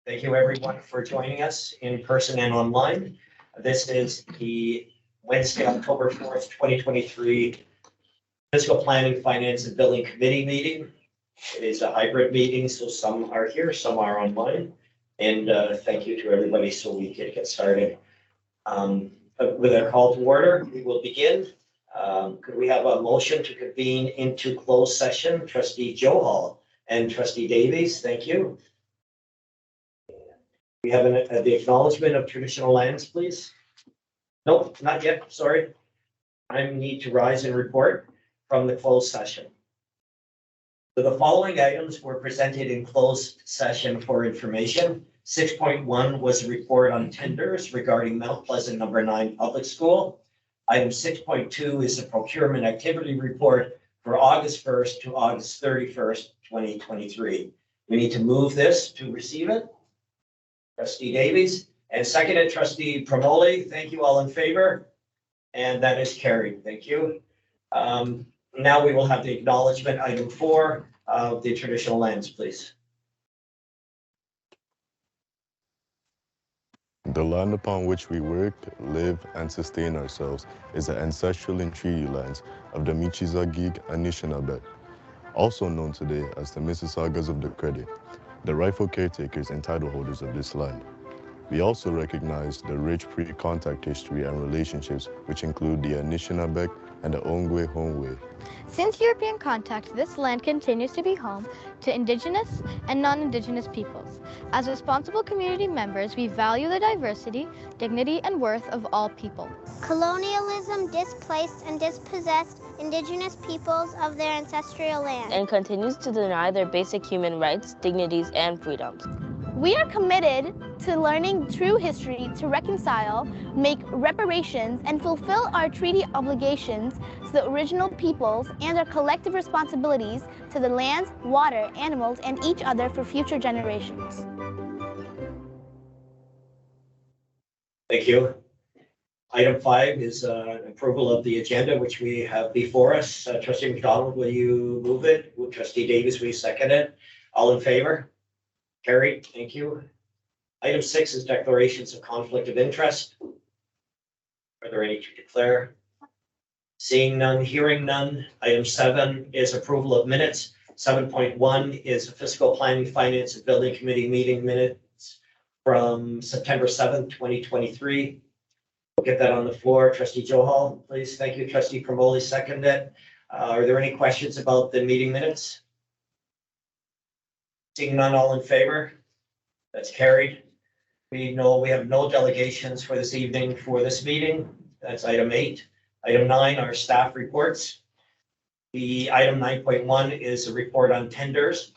Thank you everyone for joining us in person and online. This is the Wednesday, October 4th, 2023 Fiscal Planning, Finance and Building Committee meeting. It is a hybrid meeting, so some are here, some are online. And thank you to everybody, so we can get started. With a call to order, we will begin. Could we have a motion to convene into closed session? Trustee Johal and Trustee Davies, thank you. We have the acknowledgement of traditional lands, please. Nope, not yet, sorry. I need to rise and report from the closed session. So the following items were presented in closed session for information. 6.1 was a report on tenders regarding Mount Pleasant No. 9 Public School. Item 6.2 is a procurement activity report for August 1st to August 31st, 2023. We need to move this to receive it. Trustee Davies, and seconded Trustee Promoli. Thank you all in favor. And that is carried. Thank you. Now we will have the acknowledgement, item 4 of the traditional lands, please. The land upon which we work, live, and sustain ourselves is the ancestral and treaty lands of the Michizagig Anishinaabe, also known today as the Mississaugas of the Credit, the rightful caretakers and title holders of this land. We also recognize the rich pre-contact history and relationships which include the Anishinaabe and the Ongwe Hongwe. Since European contact, this land continues to be home to Indigenous and non-Indigenous peoples. As responsible community members, we value the diversity, dignity, and worth of all people. Colonialism displaced and dispossessed Indigenous peoples of their ancestral land and continues to deny their basic human rights, dignities, and freedoms. We are committed to learning true history to reconcile, make reparations, and fulfill our treaty obligations to the original peoples and our collective responsibilities to the lands, water, animals, and each other for future generations. Thank you. Item 5 is approval of the agenda, which we have before us. Trustee McDonald, will you move it? Trustee Davis, will you second it? All in favor? Carried. Thank you. Item 6 is declarations of conflict of interest. Are there any to declare? Seeing none, hearing none. Item 7 is approval of minutes. 7.1 is a fiscal planning, finance, and building committee meeting minutes from September 7th, 2023. We'll get that on the floor. Trustee Johal, please. Thank you. Trustee Promoli, second it. Are there any questions about the meeting minutes? Seeing none, all in favor? That's carried. We have no delegations for this evening for this meeting. That's item 8. Item 9 are staff reports. The item 9.1 is a report on tenders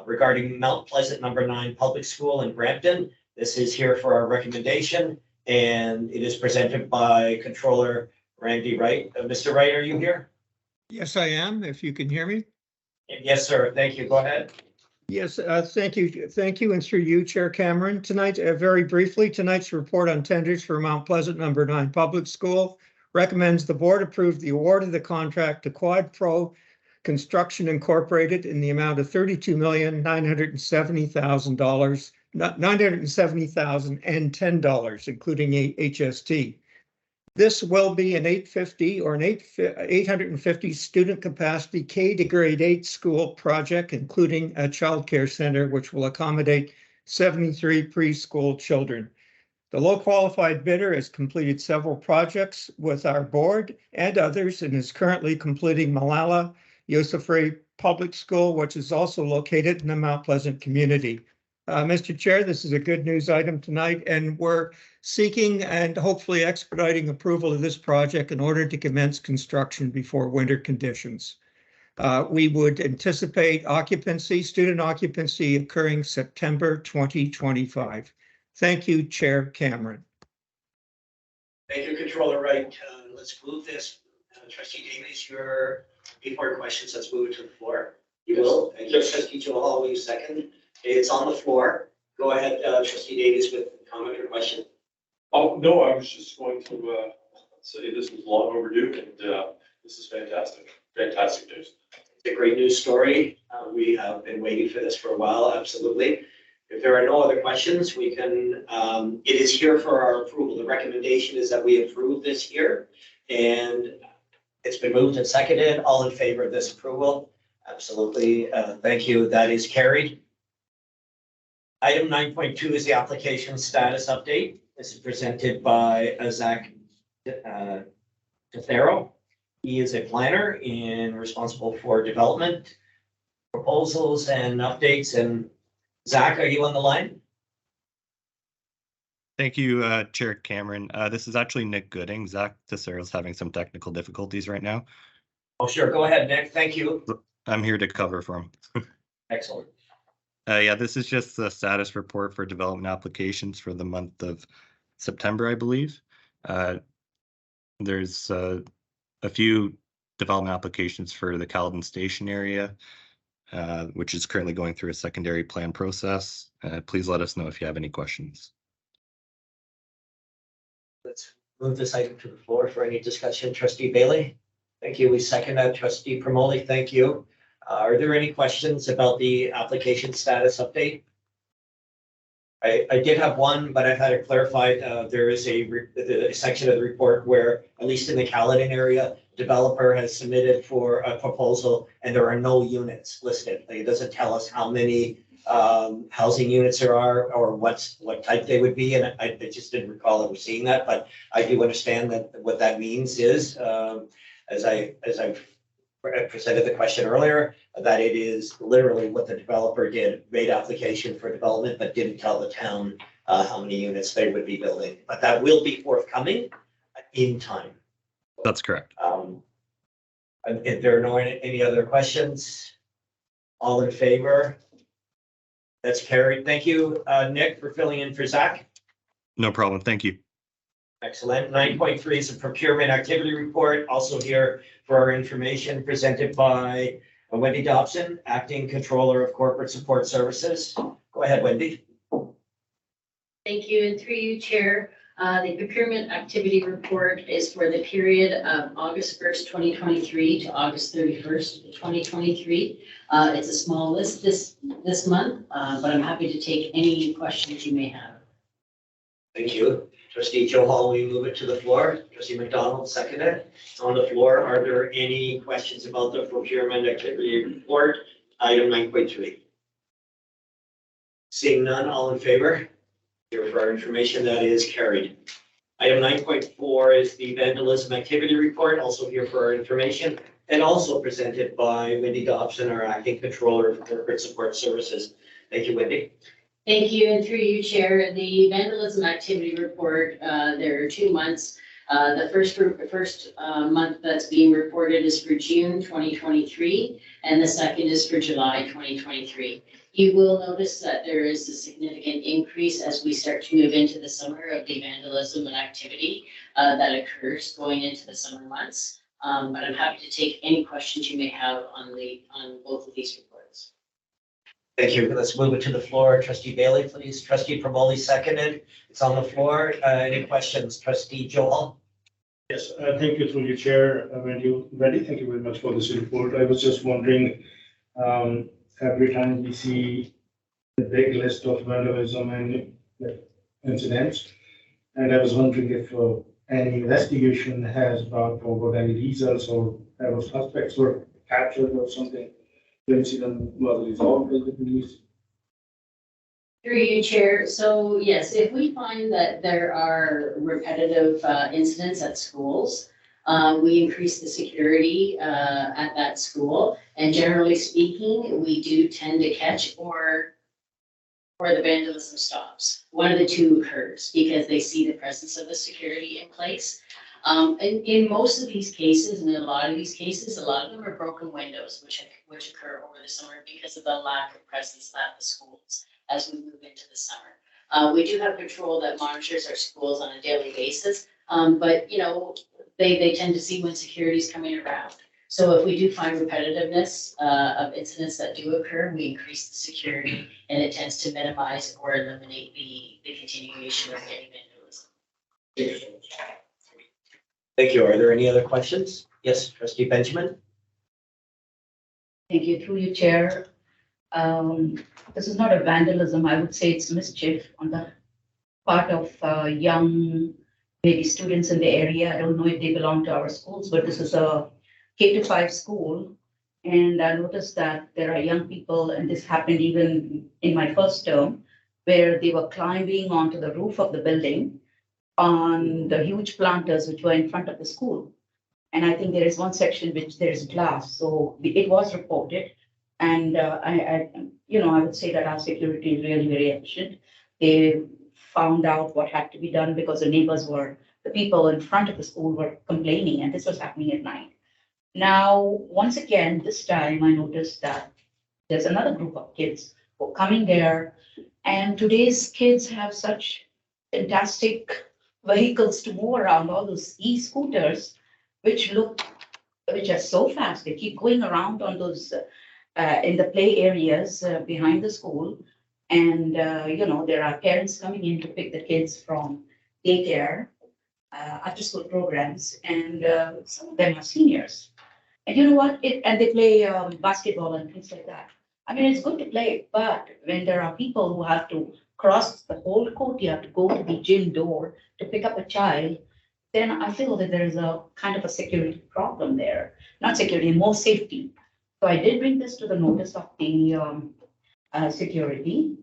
regarding Mount Pleasant No. 9 Public School in Brampton. This is here for our recommendation, and it is presented by Controller Randy Wright. Mr. Wright, are you here? Yes, I am, if you can hear me. Yes, sir. Thank you. Go ahead. Yes, thank you. Thank you, and through you, Chair Cameron. Tonight, very briefly, tonight's report on tenders for Mount Pleasant No. 9 Public School recommends the board approve the award of the contract to Quad Pro Construction Incorporated in the amount of $32,970,000, $970,010, including HST. This will be an 850 or an 850 student capacity K to grade 8 school project, including a child care center, which will accommodate 73 preschool children. The low qualified bidder has completed several projects with our board and others and is currently completing Malala Yousafzai Public School, which is also located in the Mount Pleasant community. Mr. Chair, this is a good news item tonight, and we're seeking and hopefully expediting approval of this project in order to commence construction before winter conditions. We would anticipate student occupancy occurring September 2025. Thank you, Chair Cameron. Thank you, Controller Wright. Let's move this. Trustee Davies, before your questions, let's move it to the floor. You will. Thank you. Trustee Johal, will you second? It's on the floor. Go ahead, Trustee Davies, with a comment or question. Oh, no, I was just going to say this was long overdue, and this is fantastic. Fantastic news. It's a great news story. We have been waiting for this for a while, absolutely. If there are no other questions, we can, it is here for our approval. The recommendation is that we approve this here. And it's been moved and seconded. All in favor of this approval? Absolutely. Thank you. That is carried. Item 9.2 is the application status update. This is presented by Zach DeThero. He is a planner and responsible for development, proposals and updates. And Zach, are you on the line? Thank you, Chair Cameron. This is actually Nick Gooding. Zach DeThero is having some technical difficulties right now. Oh, sure. Go ahead, Nick. Thank you. I'm here to cover for him. Excellent. Yeah, this is just the status report for development applications for the month of September, I believe. There's a few development applications for the Caledon Station area, which is currently going through a secondary plan process. Please let us know if you have any questions. Let's move this item to the floor for any discussion. Trustee Bailey? Thank you. We second that. Trustee Promoli, thank you. Are there any questions about the application status update? I did have one, but I've had it clarified. There is a section of the report where, at least in the Caledon area, developer has submitted for a proposal and there are no units listed. Like, it doesn't tell us how many housing units there are or what type they would be. And I just didn't recall ever seeing that, but I do understand that what that means is, as I presented the question earlier, that it is literally what the developer did, made application for development, but didn't tell the town how many units they would be building. But that will be forthcoming in time. That's correct. If there are no any other questions, all in favor? That's carried. Thank you, Nick, for filling in for Zach. No problem. Thank you. Excellent. 9.3 is a procurement activity report, also here for our information, presented by Wendy Dobson, Acting Controller of Corporate Support Services. Go ahead, Wendy. Thank you, and through you, Chair. The procurement activity report is for the period of August 1st, 2023 to August 31st, 2023. It's a small list this month, but I'm happy to take any questions you may have. Thank you. Trustee Joe Hall, will you move it to the floor? Trustee McDonald, second it. On the floor, are there any questions about the procurement activity report, item 9.3? Seeing none, all in favor? Here for our information, that is carried. Item 9.4 is the vandalism activity report, also here for our information, and also presented by Wendy Dobson, our Acting Controller of Corporate Support Services. Thank you, Wendy. Thank you, and through you, Chair, the vandalism activity report, there are 2 months. The first month that's being reported is for June 2023, and the second is for July 2023. You will notice that there is a significant increase as we start to move into the summer of the vandalism and activity that occurs going into the summer months. But I'm happy to take any questions you may have on both of these reports. Thank you. Let's move it to the floor. Trustee Bailey, please. Trustee Promoli, seconded. It's on the floor. Any questions? Trustee Joel? Yes, thank you through your chair, Wendy. Thank you very much for this report. I was just wondering, every time we see the big list of vandalism and incidents, and I was wondering if any investigation has brought forward any results or suspects were captured or something. The incident was resolved with the police. Through you, Chair. So yes, if we find that there are repetitive incidents at schools, we increase the security at that school. And generally speaking, we do tend to catch or the vandalism stops. One of the two occurs because they see the presence of the security in place. In most of these cases, and in a lot of these cases, a lot of them are broken windows, which occur over the summer because of the lack of presence at the schools as we move into the summer. We do have patrol that monitors our schools on a daily basis, but you know, they tend to see when security is coming around. So if we do find repetitiveness of incidents that do occur, we increase the security, and it tends to minimize or eliminate the continuation of any vandalism. Thank you. Are there any other questions? Yes, Trustee Benjamin. Thank you, through you, Chair. This is not a vandalism, I would say it's mischief on the part of young, maybe students in the area. I don't know if they belong to our schools, but this is a K-5 school. And I noticed that there are young people, and this happened even in my first term, where they were climbing onto the roof of the building on the huge planters which were in front of the school. And I think there is one section which there is glass, so it was reported. And I would say that our security is really very efficient. They found out what had to be done because the people in front of the school were complaining, and this was happening at night. Now, once again, this time I noticed that there's another group of kids who are coming there, and today's kids have such fantastic vehicles to move around, all those e-scooters, which are so fast. They keep going around on those in the play areas behind the school. And, there are parents coming in to pick the kids from daycare, after school programs, and some of them are seniors. And you know what? And they play basketball and things like that. I mean, it's good to play, but when there are people who have to cross the whole court, you have to go to the gym door to pick up a child, then I feel that there is a kind of a security problem there. Not security, more safety. So I did bring this to the notice of the security.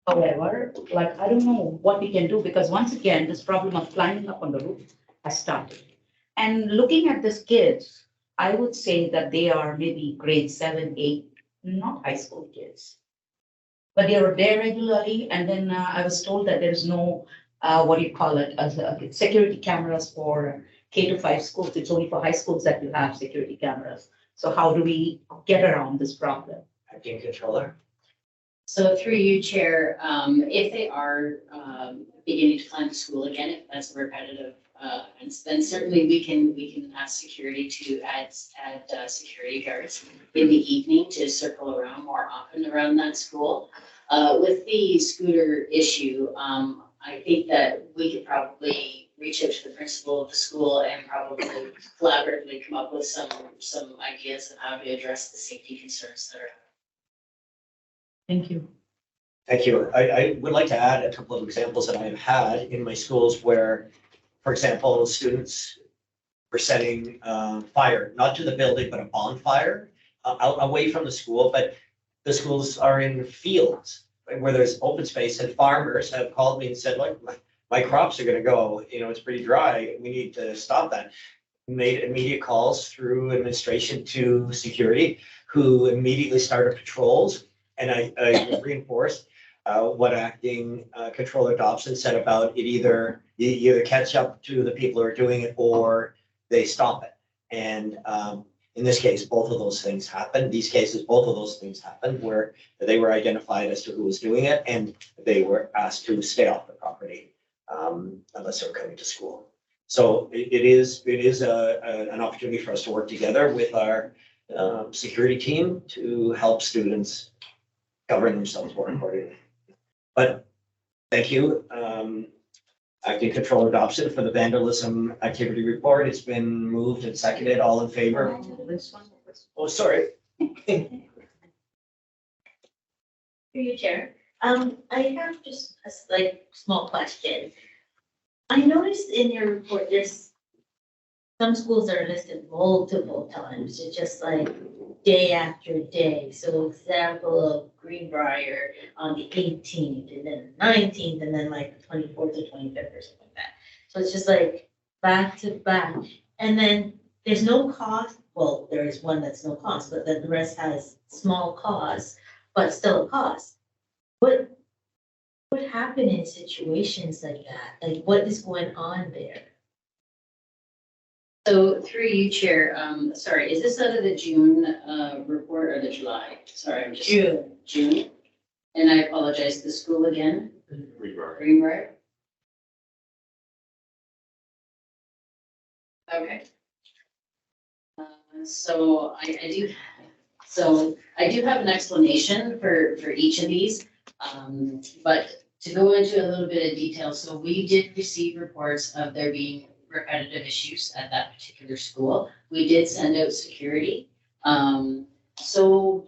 However, I don't know what we can do, because once again, this problem of climbing up on the roof has started. And looking at these kids, I would say that they are maybe grade 7, 8, not high school kids. But they were there regularly, and then I was told that there is no, security cameras for K-5 schools. It's only for high schools that you have security cameras. So how do we get around this problem? Acting controller. So through you, Chair, if they are beginning to climb to school again, if that's a repetitive, then certainly we can ask security to add security guards in the evening to circle around more often around that school. With the scooter issue, I think that we could probably reach out to the principal of the school and probably collaboratively come up with some ideas of how to address the safety concerns that are. Thank you. Thank you. I would like to add a couple of examples that I have had in my schools where, for example, students were setting fire, not to the building, but a bonfire out away from the school. But the schools are in fields where there's open space, and farmers have called me and said, look, my crops are going to go, it's pretty dry. We need to stop that. Made immediate calls through administration to security, who immediately started patrols. And I reinforced what acting controller Dobson said about it. You either catch up to the people who are doing it or they stop it. And in this case, both of those things happened. These cases, both of those things happened where they were identified as to who was doing it, and they were asked to stay off the property unless they were coming to school. So it is an opportunity for us to work together with our security team to help students govern themselves more accordingly. But thank you, Acting Controller Dobson, for the vandalism activity report. It's been moved and seconded. All in favor? Oh, sorry. Through you, Chair. I have just a small question. I noticed in your report there's some schools that are listed multiple times. It's just day after day. So example of Greenbrier on the 18th, and then the 19th, and then the 24th or 25th or something like that. So it's just back to back. And then there's no cost. Well, there is one that's no cost, but then the rest has small costs, but still a cost. What happened in situations like that? What is going on there? So through you, Chair, sorry, is this out of the June report or the July? Sorry, I'm just. June. And I apologize, the school again? Greenbrier. Okay. So I do have an explanation for each of these, but to go into a little bit of detail. So we did receive reports of there being repetitive issues at that particular school. We did send out security. So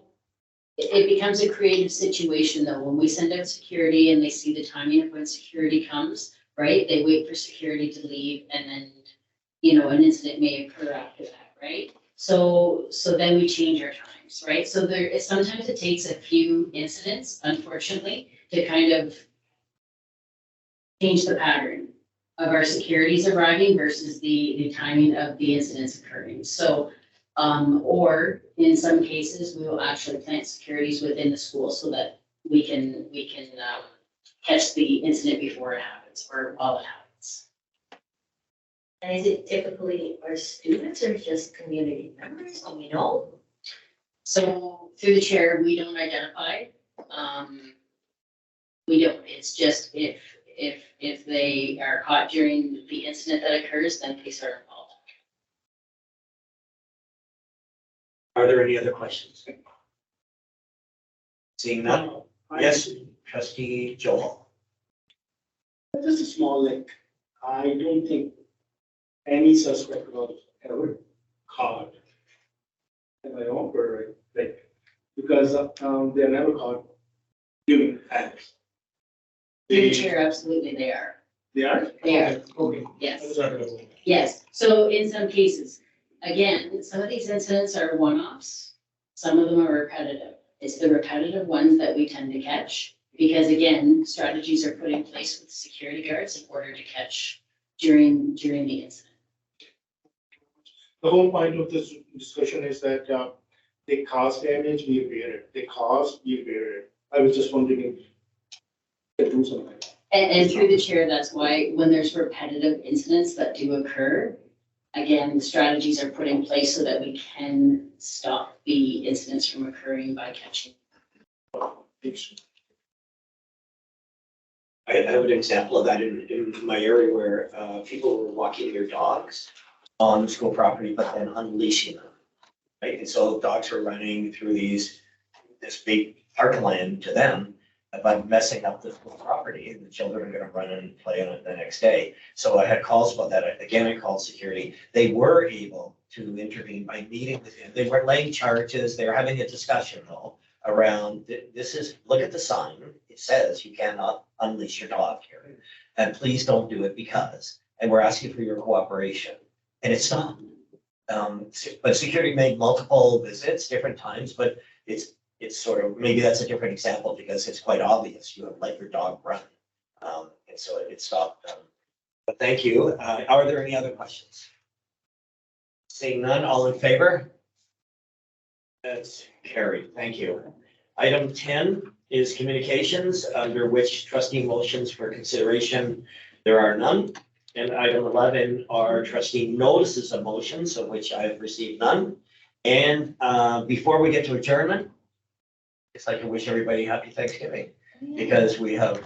it becomes a creative situation though, when we send out security and they see the timing of when security comes, right? They wait for security to leave and then, you know, an incident may occur after that, right? So then we change our times, right? So sometimes it takes a few incidents, unfortunately, to kind of change the pattern of our securities arriving versus the timing of the incidents occurring. So, or in some cases, we will actually plant securities within the school so that we can catch the incident before it happens or while it happens. And is it typically our students or just community members? Do we know? So through the chair, we don't identify. We don't. It's just if they are caught during the incident that occurs, then police are involved. Are there any other questions? Seeing none? Yes, trustee Joel. Just a small link. I don't think any suspect was ever caught. And I don't right, like, because they're never caught doing acts. Through the chair, absolutely they are. They are? They are. Okay. Yes. Yes. So in some cases, again, some of these incidents are one-offs. Some of them are repetitive. It's the repetitive ones that we tend to catch because again, strategies are put in place with security guards in order to catch during the incident. The whole point of this discussion is that they cause damage, we repair it. They cause, we repair it. I was just wondering if they do something. And through the chair, that's why when there's repetitive incidents that do occur, again, the strategies are put in place so that we can stop the incidents from occurring by catching. I have an example of that in my area where people were walking their dogs on school property, but then unleashing them. Right, and so dogs were running through this big parkland to them, but messing up the school property, and the children are going to run and play on it the next day. So I had calls about that. Again, I called security. They were able to intervene by meeting with him. They weren't laying charges. They were having a discussion though around this is, look at the sign. It says you cannot unleash your dog here. And please don't do it because, and we're asking for your cooperation. And it stopped. But security made multiple visits, different times, but it's sort of, maybe that's a different example because it's quite obvious. You have let your dog run. And so it stopped. But thank you. Are there any other questions? Seeing none, all in favor? That's carried. Thank you. Item 10 is communications, under which trustee motions for consideration. There are none. And item 11 are trustee notices of motions, of which I have received none. And before we get to adjournment, I'd like to wish everybody happy Thanksgiving because we have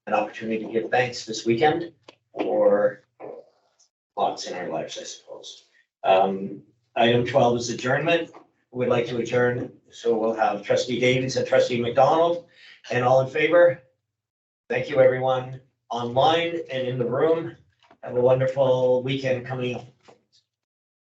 an opportunity to give thanks this weekend for lots in our lives, I suppose. Item 12 is adjournment. We'd like to adjourn, so we'll have trustee Davies and trustee McDonald, and all in favor. Thank you, everyone online and in the room. Have a wonderful weekend coming up.